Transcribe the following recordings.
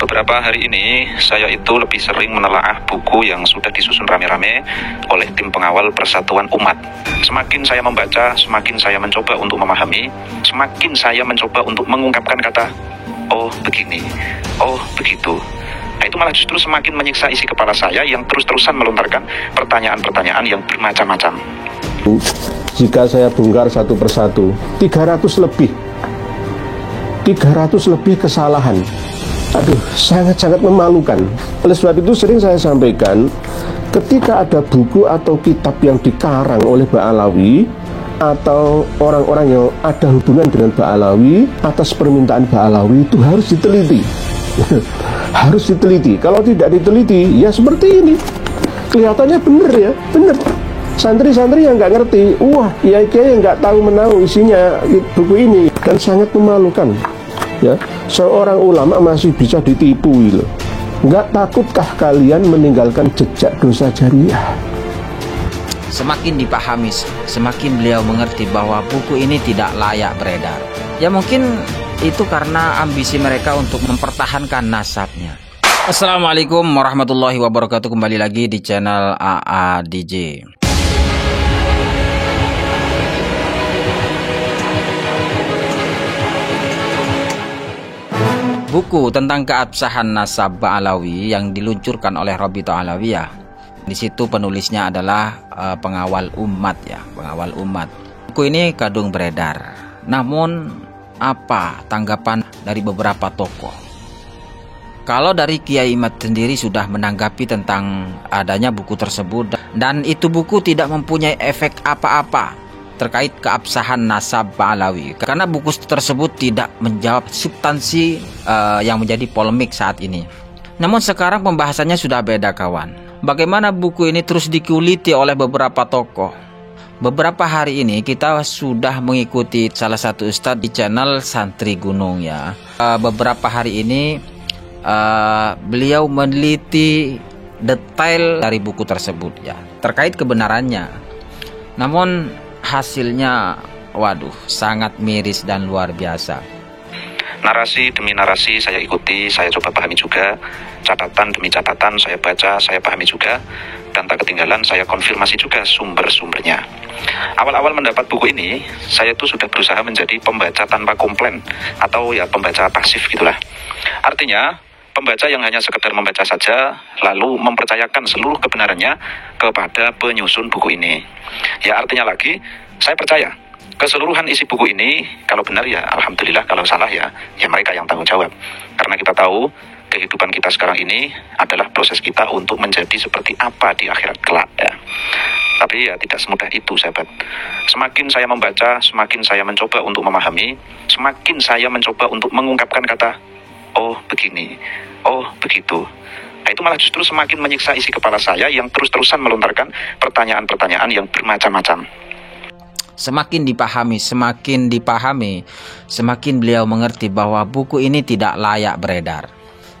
Beberapa hari ini saya itu lebih sering menelaah buku yang sudah disusun rame-rame oleh tim pengawal Persatuan Umat. Semakin saya membaca, semakin saya mencoba untuk memahami, semakin saya mencoba untuk mengungkapkan kata, oh begini, oh begitu. Nah, itu malah justru semakin menyiksa isi kepala saya yang terus-terusan melontarkan pertanyaan-pertanyaan yang bermacam-macam. Jika saya bongkar satu persatu, 300 lebih kesalahan. Aduh, sangat-sangat memalukan. Oleh sebab itu sering saya sampaikan, ketika ada buku atau kitab yang dikarang oleh Ba'alawi atau orang-orang yang ada hubungan dengan Ba'alawi atas permintaan Ba'alawi, itu harus diteliti. Harus diteliti. Kalau tidak diteliti, ya seperti ini. Kelihatannya benar ya, benar. Santri-santri yang nggak ngerti, wah, kiai-kiai yang nggak tahu menahu isinya buku ini, dan sangat memalukan. Ya, seorang ulama masih bisa ditipu gitu. Nggak takutkah kalian meninggalkan jejak dosa jariah? Semakin dipahami, semakin beliau mengerti bahwa buku ini tidak layak beredar. Ya mungkin itu karena ambisi mereka untuk mempertahankan nasabnya. Assalamualaikum warahmatullahi wabarakatuh. Kembali lagi di channel AA DJ. Buku tentang keabsahan nasab Ba'alawi yang diluncurkan oleh Rabithah Alawiyah. Di situ penulisnya adalah pengawal umat ya, pengawal umat. Buku ini kadung beredar. Namun apa tanggapan dari beberapa tokoh? Kalau dari Kiai Imad sendiri sudah menanggapi tentang adanya buku tersebut, dan itu buku tidak mempunyai efek apa-apa terkait keabsahan nasab Ba'alawi, karena buku tersebut tidak menjawab substansi yang menjadi polemik saat ini. Namun sekarang pembahasannya sudah beda, kawan. Bagaimana buku ini terus dikuliti oleh beberapa tokoh. Beberapa hari ini kita sudah mengikuti salah satu ustadz di channel Santri Gunung ya. Beberapa hari ini beliau meneliti detail dari buku tersebut ya, terkait kebenarannya. Namun hasilnya, waduh, sangat miris dan luar biasa. Narasi demi narasi saya ikuti, saya coba pahami juga. Catatan demi catatan saya baca, saya pahami juga. Dan tak ketinggalan saya konfirmasi juga sumber-sumbernya. Awal-awal mendapat buku ini, saya itu sudah berusaha menjadi pembaca tanpa komplain, atau ya pembaca pasif gitulah. Artinya pembaca yang hanya sekedar membaca saja, lalu mempercayakan seluruh kebenarannya kepada penyusun buku ini. Ya artinya lagi, saya percaya keseluruhan isi buku ini, kalau benar ya alhamdulillah, kalau salah ya mereka yang tanggung jawab. Karena kita tahu kehidupan kita sekarang ini adalah proses kita untuk menjadi seperti apa di akhirat kelak ya. Tapi ya tidak semudah itu, sahabat. Semakin saya membaca, semakin saya mencoba untuk memahami, semakin saya mencoba untuk mengungkapkan kata, oh begini, oh begitu. Nah, itu malah justru semakin menyiksa isi kepala saya yang terus-terusan melontarkan pertanyaan-pertanyaan yang bermacam-macam. Semakin dipahami, semakin beliau mengerti bahwa buku ini tidak layak beredar.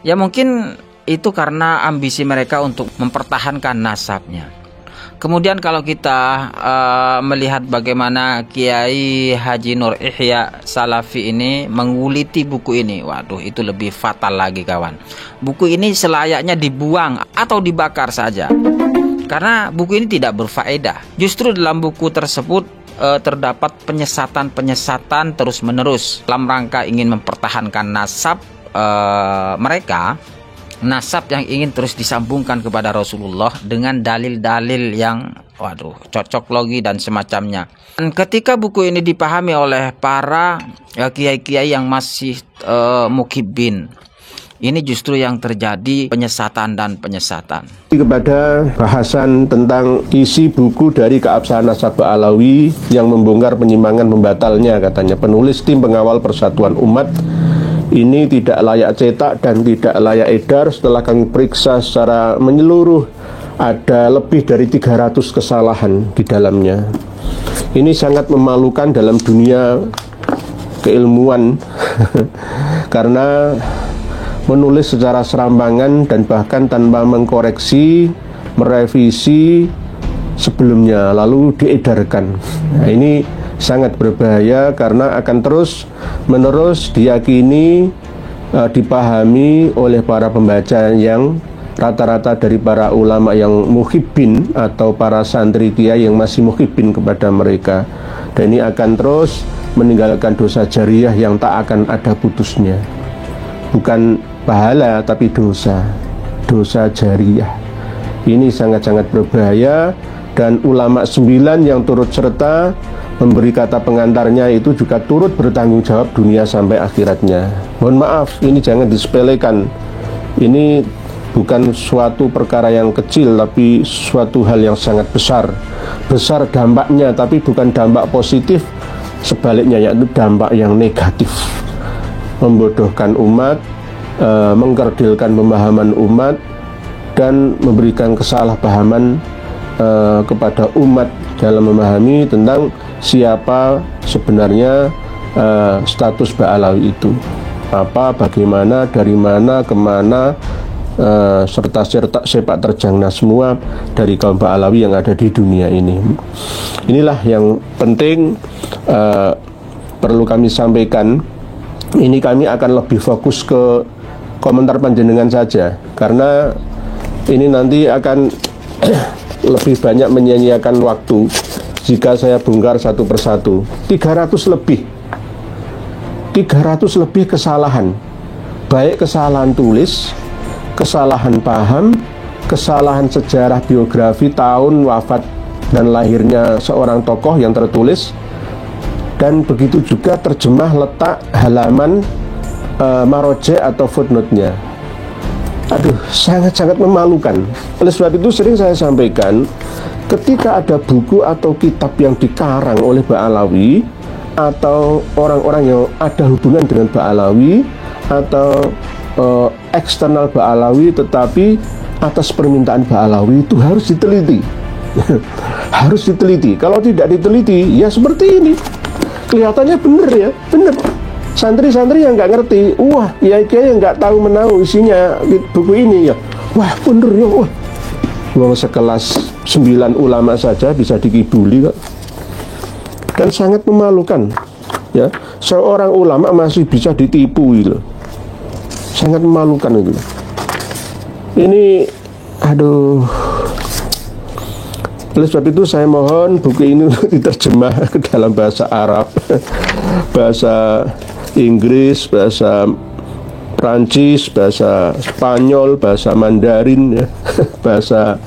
Ya mungkin itu karena ambisi mereka untuk mempertahankan nasabnya. Kemudian kalau kita melihat bagaimana Kiai Haji Nur Ihya Salafi ini menguliti buku ini, waduh, itu lebih fatal lagi, kawan. Buku ini selayaknya dibuang atau dibakar saja, karena buku ini tidak berfaedah. Justru dalam buku tersebut terdapat penyesatan terus-menerus dalam rangka ingin mempertahankan nasab mereka. Nasab yang ingin terus disambungkan kepada Rasulullah dengan dalil-dalil yang waduh, cocok logi dan semacamnya. Dan ketika buku ini dipahami oleh para kiai-kiai yang masih mukibin, ini justru yang terjadi penyesatan. Kepada bahasan tentang isi buku dari keabsahan nasab Ba'alawi yang membongkar penyimpangan membatalnya, katanya penulis tim pengawal Persatuan Umat, ini tidak layak cetak dan tidak layak edar. Setelah kami periksa secara menyeluruh, ada lebih dari 300 kesalahan di dalamnya. Ini sangat memalukan dalam dunia keilmuan karena menulis secara serampangan dan bahkan tanpa mengkoreksi, merevisi sebelumnya lalu diedarkan. Nah, ini sangat berbahaya karena akan terus menerus diyakini dipahami oleh para pembaca yang rata-rata dari para ulama yang muhibbin atau para santri kiai yang masih muhibbin kepada mereka. Dan ini akan terus meninggalkan dosa jariah yang tak akan ada putusnya. Bukan pahala tapi dosa jariah. Ini sangat-sangat berbahaya, dan ulama 9 yang turut serta memberi kata pengantarnya itu juga turut bertanggung jawab dunia sampai akhiratnya. Mohon maaf, ini jangan disepelekan. Ini bukan suatu perkara yang kecil, tapi suatu hal yang sangat besar. Besar dampaknya, tapi bukan dampak positif. Sebaliknya, yaitu dampak yang negatif. Membodohkan umat, mengkerdilkan pemahaman umat, dan memberikan kesalahpahaman kepada umat dalam memahami tentang siapa sebenarnya status Ba'alawi itu. Apa, bagaimana, dari mana, kemana, serta sepak terjangnya semua dari kaum Ba'alawi yang ada di dunia ini. Inilah yang penting perlu kami sampaikan. Ini kami akan lebih fokus ke komentar panjenengan saja, karena ini nanti akan lebih banyak menyia-nyiakan waktu jika saya bongkar satu persatu. 300 lebih kesalahan, baik kesalahan tulis, kesalahan paham, kesalahan sejarah biografi tahun wafat dan lahirnya seorang tokoh yang tertulis, dan begitu juga terjemah letak halaman maroje atau footnote-nya. Aduh, sangat-sangat memalukan. Oleh sebab itu sering saya sampaikan, ketika ada buku atau kitab yang dikarang oleh Ba'alawi atau orang-orang yang ada hubungan dengan Ba'alawi atau eksternal Ba'alawi, tetapi atas permintaan Ba'alawi, itu harus diteliti. Harus diteliti. Kalau tidak diteliti, ya seperti ini. Kelihatannya benar ya, benar. Santri-santri yang nggak ngerti, wah, kiai-kiai yang nggak tahu menahu isinya buku ini ya, wah, bener ya, wah. Wong sekelas 9 ulama saja bisa dikibuli kok. Dan sangat memalukan ya, seorang ulama masih bisa ditipu gitu. Sangat memalukan itu. Ini aduh. Oleh sebab itu saya mohon buku ini diterjemah ke dalam bahasa Arab, bahasa Inggris, bahasa Prancis, bahasa Spanyol, bahasa Mandarin ya, bahasa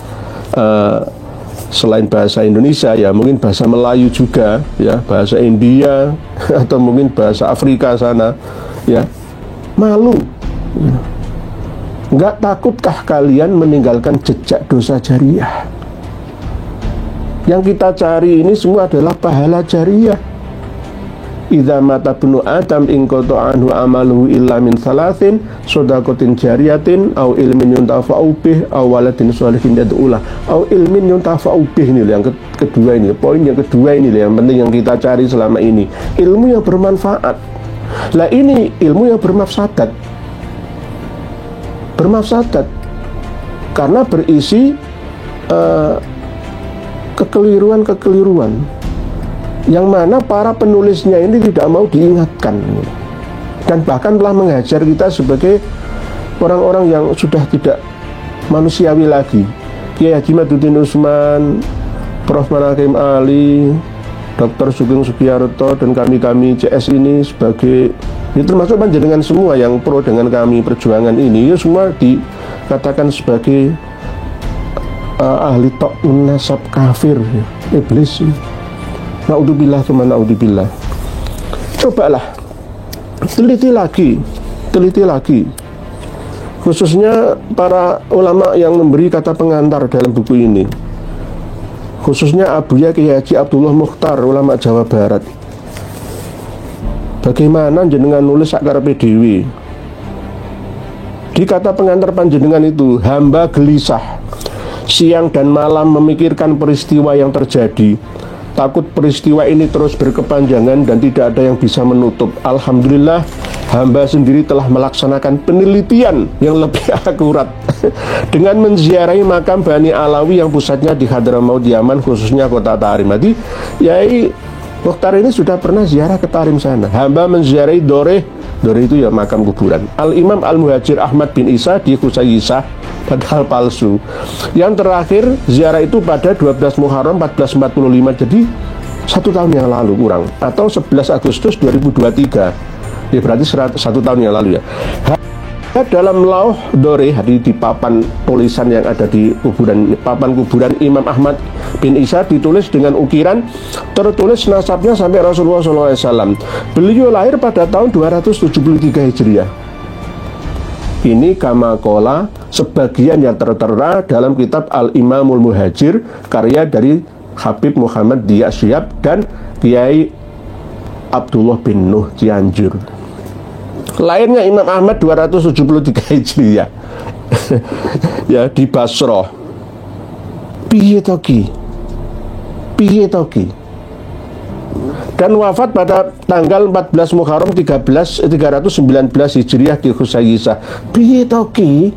selain bahasa Indonesia ya mungkin bahasa Melayu juga ya, bahasa India atau mungkin bahasa Afrika sana ya. Malu ya. Nggak takutkah kalian meninggalkan jejak dosa jariah? Yang kita cari ini semua adalah pahala jariah. Idza mata ibnu Adam in qata anhu amaluhu illa min salasin shadaqatin jariyatin au ilmin yuntafa'u bih au waladin sholihin yad'ulah au ilmin yuntafa'u bih. Ini yang kedua, ini poin yang kedua, ini yang penting yang kita cari selama ini, ilmu yang bermanfaat. Lah ini ilmu yang bermafsadat karena berisi kekeliruan yang mana para penulisnya ini tidak mau diingatkan, dan bahkan telah menghajar kita sebagai orang-orang yang sudah tidak manusiawi lagi. Kiai Haji Maduddin Usman, Prof. Manakim Ali, Dr. Sugeng Sugiyarto, dan kami CS ini sebagai, ini termasuk panjenengan semua yang pro dengan kami perjuangan ini, ya semua dikatakan sebagai ahli ta'un nasab kafir, iblis. Naudzubillah tsumma naudzubillah. Cobalah teliti lagi, khususnya para ulama yang memberi kata pengantar dalam buku ini, khususnya Abuya Kiai Haji Abdullah Mukhtar, ulama Jawa Barat. Bagaimana jenengan nulis sakarepe dhewe? Di kata pengantar panjenengan itu, hamba gelisah siang dan malam memikirkan peristiwa yang terjadi. Takut peristiwa ini terus berkepanjangan dan tidak ada yang bisa menutup. Alhamdulillah, hamba sendiri telah melaksanakan penelitian yang lebih akurat dengan menziarahi makam Bani Alawi yang pusatnya di Hadramaut Yaman, khususnya kota Tarim. Jadi Yai Mukhtar ini sudah pernah ziarah ke Tarim sana. Hamba menziarahi Doreh Dore itu ya makam kuburan. Al-Imam Al-Muhajir Ahmad bin Isa di Husayyisah, padahal palsu. Yang terakhir ziarah itu pada 12 Muharram 1445, jadi 1 tahun yang lalu kurang, atau 11 Agustus 2023. Ya berarti 1 tahun yang lalu ya. Dalam Lauh Dore, di papan tulisan yang ada di papan kuburan Imam Ahmad bin Isa, ditulis dengan ukiran tertulis nasabnya sampai Rasulullah SAW. Beliau lahir pada tahun 273 Hijriah. Ini kamakola sebagian yang tertera dalam kitab Al-Imamul Muhajir, karya dari Habib Muhammad Diyasyab dan Kiai Abdullah bin Nuh Cianjur. Lahirnya Imam Ahmad 273 Hijriah ya di Basrah. Piye toki? Dan wafat pada tanggal 14 Muharram 319 Hijriah di Husayyisah. Piye toki?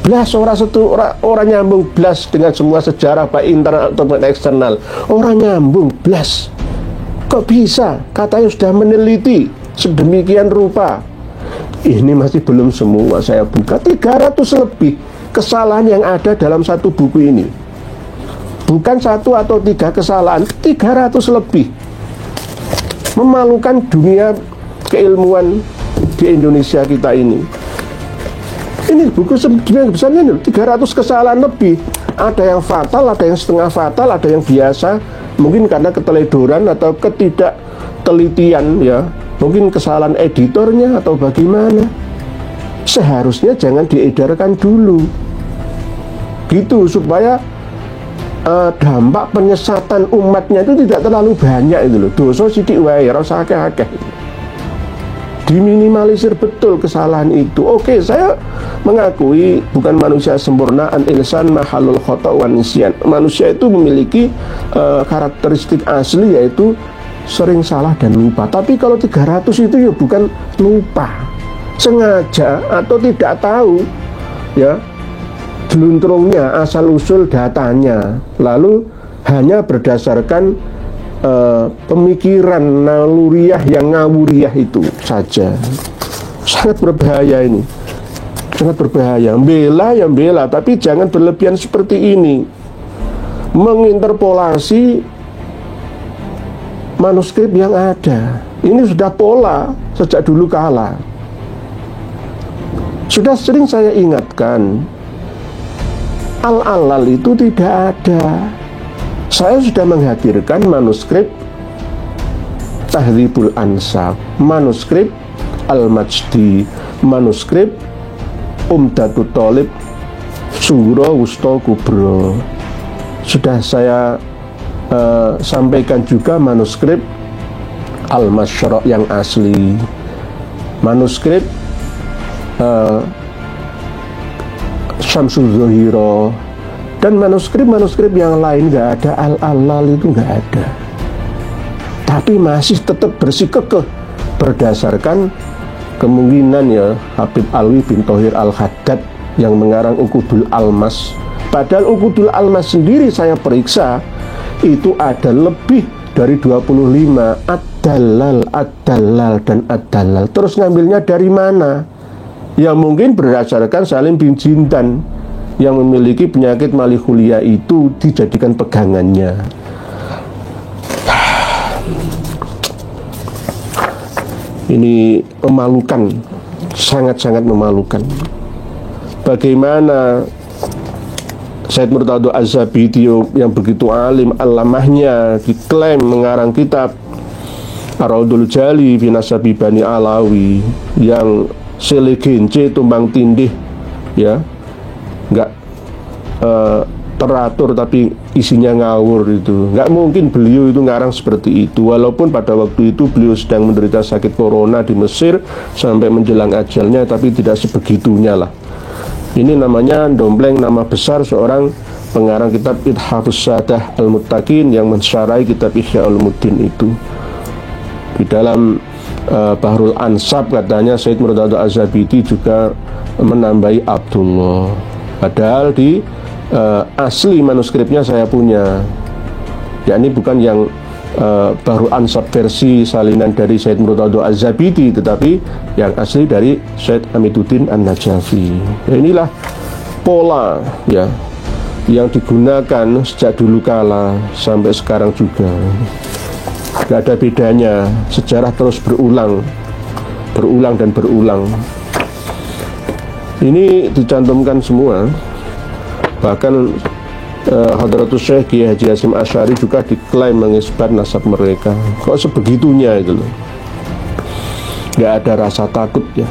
Blas orang nyambung blas dengan semua sejarah baik internal ataupun eksternal. Orang nyambung blas. Kok bisa? Katanya sudah meneliti sedemikian rupa. Ini masih belum semua saya buka. 300 lebih kesalahan yang ada dalam satu buku ini. Bukan 1 atau 3 kesalahan, 300 lebih. Memalukan dunia keilmuan di Indonesia kita ini. Ini buku sedemikian besarnya, 300 kesalahan lebih. Ada yang fatal, ada yang setengah fatal, ada yang biasa. Mungkin karena keteledoran atau ketidaktelitian ya. Mungkin kesalahan editornya atau bagaimana. Seharusnya jangan diedarkan dulu, gitu, supaya dampak penyesatan umatnya itu tidak terlalu banyak itu loh. Dosa sithik wae, ora usah akeh-akeh. Diminimalisir betul kesalahan itu. Oke, saya mengakui bukan manusia sempurna, an insan mahalul khata' wan nisyan. Manusia itu memiliki karakteristik asli, yaitu sering salah dan lupa. Tapi kalau 300 itu ya bukan lupa, sengaja atau tidak tahu ya jeluntrungnya, asal usul datanya, lalu hanya berdasarkan pemikiran naluriah yang ngawuriah itu saja. Sangat berbahaya ini, sangat berbahaya. Bela yang bela, tapi jangan berlebihan seperti ini, menginterpolasi manuskrip yang ada. Ini sudah pola sejak dulu kala. Sudah sering saya ingatkan, al-alal itu tidak ada. Saya sudah menghadirkan manuskrip Tahdhibul Ansab, manuskrip Al-Majdi, manuskrip Umdatut Thalib, Sughra, Wusta, Kubra. Sudah saya sampaikan juga manuskrip Al-Masyra' yang asli, manuskrip Syamsul Zuhira, dan manuskrip yang lain. Nggak ada al-alal itu, nggak ada. Tapi masih tetap bersikukuh berdasarkan kemungkinan ya Habib Alwi bin Thohir Al-Haddad yang mengarang Uqudul Almas. Padahal Uqudul Almas sendiri saya periksa itu ada lebih dari 25 ad-dalal, dan ad-dalal. Terus ngambilnya dari mana? Ya mungkin berdasarkan Salim bin Jindan yang memiliki penyakit malihulia itu dijadikan pegangannya. Ini memalukan, sangat-sangat memalukan. Bagaimana Said Murtado Az-Zabidi yang begitu alim alamahnya diklaim mengarang kitab Ar-Raudul Jali fi Nasabi Bani Alawi yang selegence tumbang tindih ya, nggak teratur tapi isinya ngawur. Itu nggak mungkin beliau itu ngarang seperti itu, walaupun pada waktu itu beliau sedang menderita sakit corona di Mesir sampai menjelang ajalnya, tapi tidak sebegitunya lah. Ini namanya dompleng nama besar seorang pengarang kitab Ithafus Sadah Al-Muttaqin yang mensyarahi kitab Ihya Ulumuddin itu. Di dalam Bahrul Ansab katanya Said Murtado Az-Zabidi juga menambahi Abdullah. Padahal di asli manuskripnya saya punya, yakni bukan yang baru ansab versi salinan dari Syed Murtadho Az-Zabidi, tetapi yang asli dari Syed Amiduddin An-Najafi. Ya, inilah pola ya yang digunakan sejak dulu kala sampai sekarang juga. Gak ada bedanya, sejarah terus berulang dan berulang. Ini dicantumkan semua. Bahkan Hadratus Syekh Kiai Haji Hasyim Asy'ari juga diklaim mengisbat nasab mereka. Kok sebegitunya itu loh. Gak ada rasa takut ya.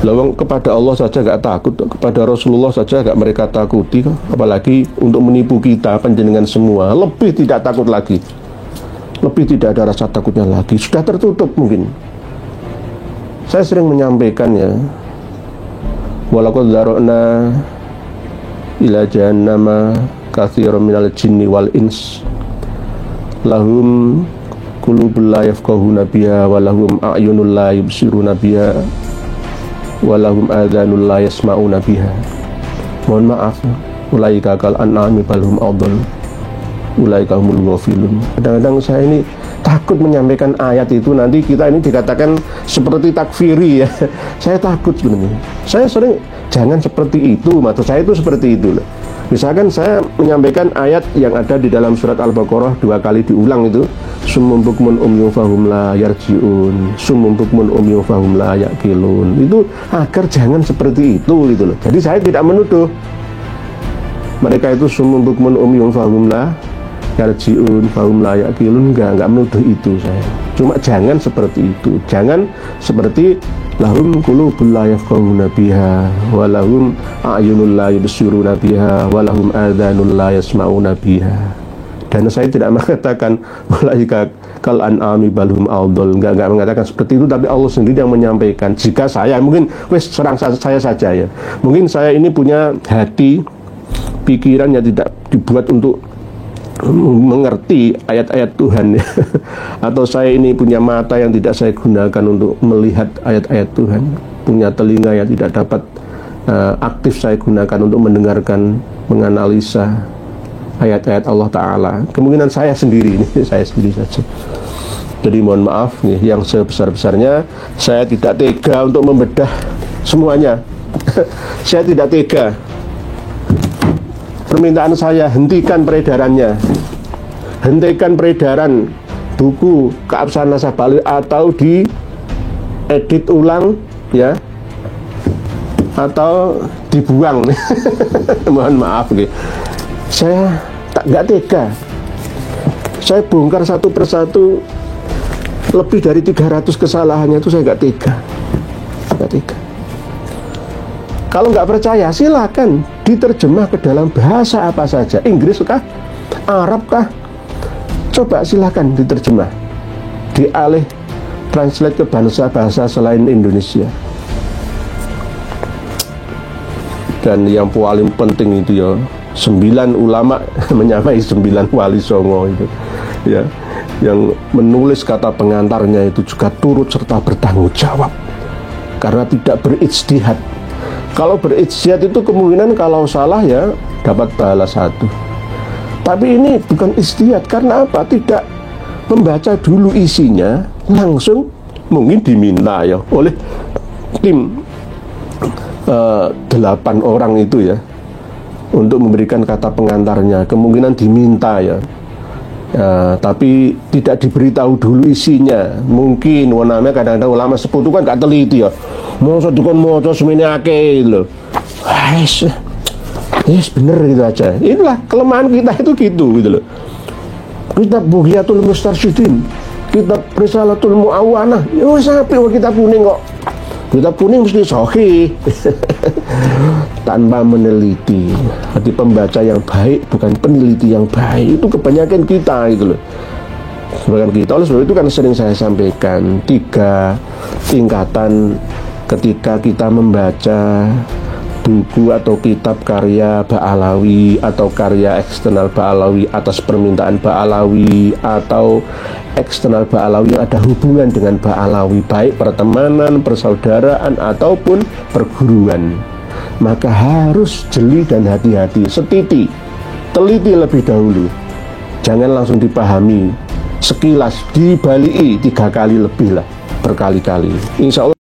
Lawang kepada Allah saja gak takut, kepada Rasulullah saja gak mereka takuti, apalagi untuk menipu kita panjenengan semua. Lebih tidak takut lagi, lebih tidak ada rasa takutnya lagi. Sudah tertutup mungkin. Saya sering menyampaikan ya, walaqad dzara'na ila jahannama katsiran minal jinni wal ins lahum qulubun la yafqahuna biha wa lahum a'yunun la yubsiruna biha wa lahum adhanun la yasma'una biha. Mohon maaf, ulaika kal an'ami bal hum adall, ulaika humul ghafilun. Kadang-kadang saya ini takut menyampaikan ayat itu, nanti kita ini dikatakan seperti takfiri ya. Saya takut sebenarnya. Saya sering jangan seperti itu, maksud saya itu seperti itu. Misalkan saya menyampaikan ayat yang ada di dalam surat Al-Baqarah 2 kali diulang itu, summum bukmun umyun fahum la yarji'un, summum bukmun umyun fahum la yaqilun. Itu agar jangan seperti itu gitu loh. Jadi saya tidak menuduh mereka itu summum bukmun umyun fahum la yarji'un fahum la yaqilun, enggak menuduh itu saya. Cuma jangan seperti itu. Jangan seperti lahum qulubun la yafqahuna biha wa lahum a'yunun la yubsiruna biha wa lahum adhanun la yasma'una biha. Dan saya tidak mengatakan ulaika kal an'ami bal hum adall, enggak mengatakan seperti itu, tapi Allah sendiri yang menyampaikan. Jika saya mungkin serang saya saja ya, mungkin saya ini punya hati, pikiran yang tidak dibuat untuk mengerti ayat-ayat Tuhan ya. Atau saya ini punya mata yang tidak saya gunakan untuk melihat ayat-ayat Tuhan, punya telinga yang tidak dapat aktif saya gunakan untuk mendengarkan, menganalisa ayat-ayat Allah Ta'ala. Kemungkinan saya sendiri ini, saya sendiri saja. Jadi mohon maaf nih, yang sebesar-besarnya saya tidak tega untuk membedah semuanya. Saya tidak tega. Permintaan saya, hentikan peredarannya, hentikan peredaran buku Keabsahan Nasab Ba'alawi atau diedit ulang ya, atau dibuang. Mohon maaf nih, saya nggak tega. Saya bongkar satu persatu, lebih dari 300 kesalahannya itu saya nggak tega. Kalau nggak percaya, silakan diterjemah ke dalam bahasa apa saja, Inggris kah, Arab kah, coba silakan diterjemah, dialih translate ke bahasa selain Indonesia. Dan yang paling penting itu ya, 9 ulama menyamai 9 wali songo itu ya, yang menulis kata pengantarnya itu juga turut serta bertanggung jawab karena tidak berijtihad. Kalau berijtihad itu kemungkinan kalau salah ya dapat pahala 1. Tapi ini bukan ijtihad, karena apa? Tidak membaca dulu isinya, langsung mungkin diminta ya oleh tim 8 orang itu ya untuk memberikan kata pengantarnya. Kemungkinan diminta ya, tapi tidak diberitahu dulu isinya. Mungkin namanya kadang-kadang ulama seputu kan gak teliti ya, masa dukun moco semini akeh lho. Yes, bener gitu aja. Inilah kelemahan kita itu gitu loh. Kitab Bughyatul Mustarsyidin, kitab Risalatul Mu'awanah, ya wis apik kitab kuning kok. Kitab kuning mesti sahih. Tanpa meneliti. Hati pembaca yang baik, bukan peneliti yang baik. Itu kebanyakan kita gitu loh. Kebanyakan kita. Oleh sebab itu kan sering saya sampaikan 3 tingkatan ketika kita membaca buku atau kitab karya Ba'alawi atau karya eksternal Ba'alawi atas permintaan Ba'alawi atau eksternal Ba'alawi yang ada hubungan dengan Ba'alawi, baik pertemanan, persaudaraan ataupun perguruan, maka harus jeli dan hati-hati, setiti, teliti lebih dahulu, jangan langsung dipahami. sekilas dibaliki 3 kali lebih lah, berkali-kali. Insya Allah